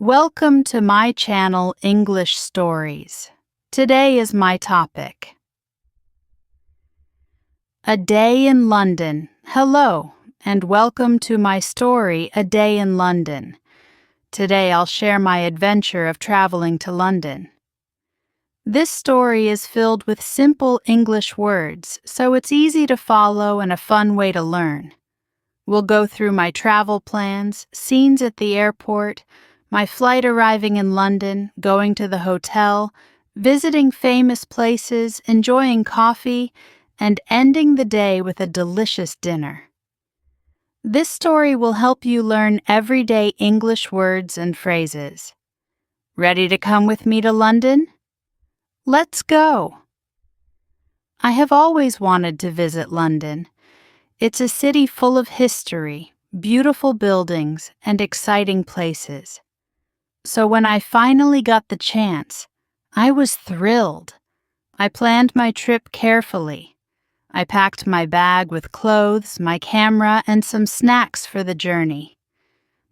Welcome to my channel, English Stories. Today is my topic. A Day in London. Hello, and welcome to my story, A Day in London. Today I'll share my adventure of traveling to London. This story is filled with simple English words, so it's easy to follow and a fun way to learn. We'll go through my travel plans, scenes at the airport, my flight arriving in London, going to the hotel, visiting famous places, enjoying coffee, and ending the day with a delicious dinner. This story will help you learn everyday English words and phrases. Ready to come with me to London? Let's go! I have always wanted to visit London. It's a city full of history, beautiful buildings, and exciting places. So when I finally got the chance, I was thrilled. I planned my trip carefully. I packed my bag with clothes, my camera, and some snacks for the journey.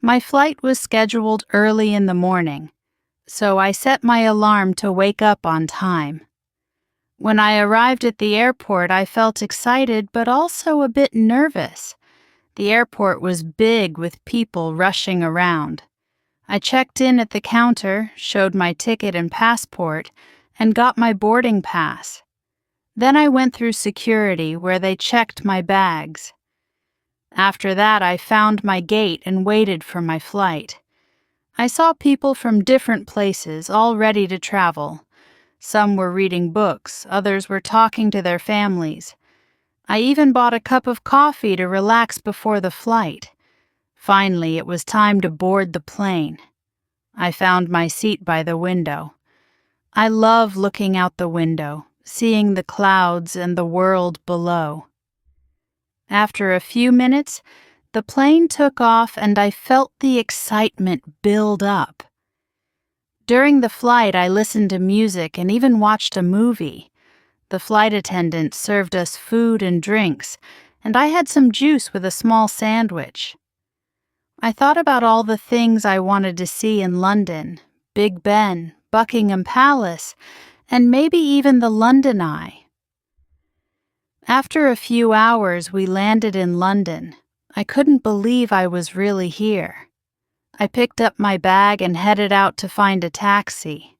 My flight was scheduled early in the morning, so I set my alarm to wake up on time. When I arrived at the airport, I felt excited but also a bit nervous. The airport was big with people rushing around. I checked in at the counter, showed my ticket and passport, and got my boarding pass. Then I went through security where they checked my bags. After that, I found my gate and waited for my flight. I saw people from different places, all ready to travel. Some were reading books, others were talking to their families. I even bought a cup of coffee to relax before the flight. Finally, it was time to board the plane. I found my seat by the window. I love looking out the window, seeing the clouds and the world below. After a few minutes, the plane took off and I felt the excitement build up. During the flight, I listened to music and even watched a movie. The flight attendant served us food and drinks, and I had some juice with a small sandwich. I thought about all the things I wanted to see in London, Big Ben, Buckingham Palace, and maybe even the London Eye. After a few hours, we landed in London. I couldn't believe I was really here. I picked up my bag and headed out to find a taxi.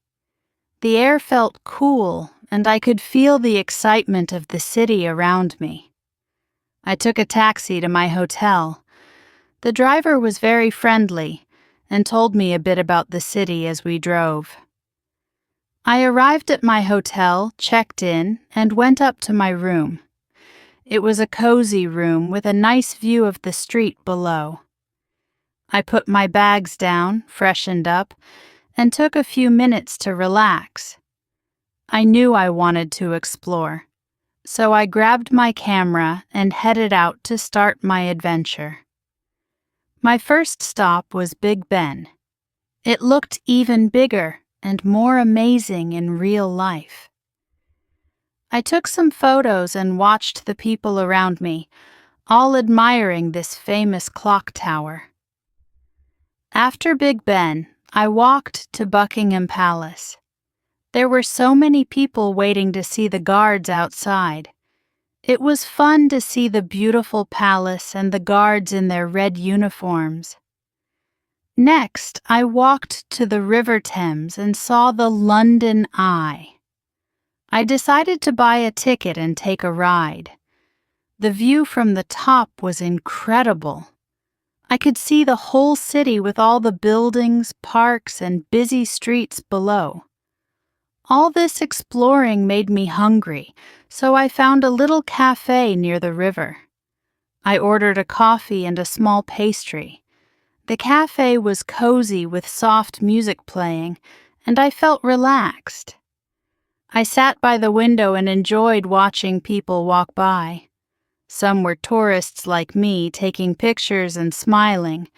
The air felt cool, and I could feel the excitement of the city around me. I took a taxi to my hotel. The driver was very friendly and told me a bit about the city as we drove. I arrived at my hotel, checked in, and went up to my room. It was a cozy room with a nice view of the street below. I put my bags down, freshened up, and took a few minutes to relax. I knew I wanted to explore, so I grabbed my camera and headed out to start my adventure. My first stop was Big Ben. It looked even bigger and more amazing in real life. I took some photos and watched the people around me, all admiring this famous clock tower. After Big Ben, I walked to Buckingham Palace. There were so many people waiting to see the guards outside. It was fun to see the beautiful palace and the guards in their red uniforms. Next, I walked to the River Thames and saw the London Eye. I decided to buy a ticket and take a ride. The view from the top was incredible. I could see the whole city with all the buildings, parks, and busy streets below. All this exploring made me hungry, so I found a little cafe near the river. I ordered a coffee and a small pastry. The cafe was cozy with soft music playing, and I felt relaxed. I sat by the window and enjoyed watching people walk by. Some were tourists like me, taking pictures and smiling.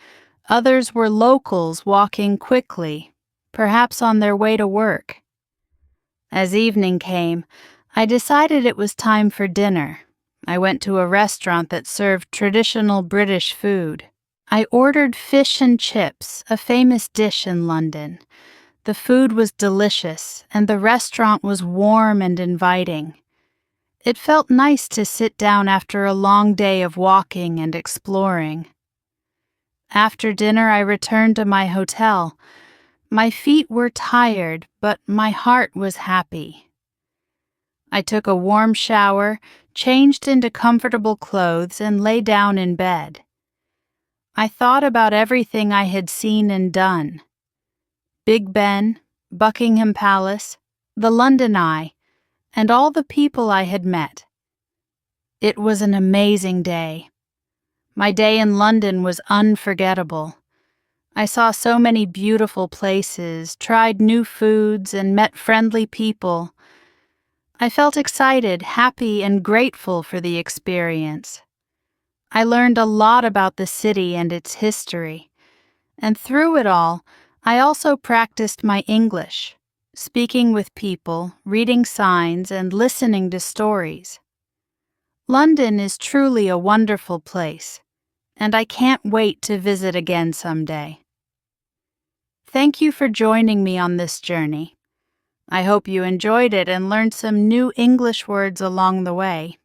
Others were locals walking quickly, perhaps on their way to work. As evening came, I decided it was time for dinner. I went to a restaurant that served traditional British food. I ordered fish and chips, a famous dish in London. The food was delicious, and the restaurant was warm and inviting. It felt nice to sit down after a long day of walking and exploring. After dinner, I returned to my hotel. My feet were tired, but my heart was happy. I took a warm shower, changed into comfortable clothes, and lay down in bed. I thought about everything I had seen and done. Big Ben, Buckingham Palace, the London Eye, and all the people I had met. It was an amazing day. My day in London was unforgettable. I saw so many beautiful places, tried new foods, and met friendly people. I felt excited, happy, and grateful for the experience. I learned a lot about the city and its history, and through it all, I also practiced my English, speaking with people, reading signs, and listening to stories. London is truly a wonderful place, and I can't wait to visit again someday. Thank you for joining me on this journey. I hope you enjoyed it and learned some new English words along the way.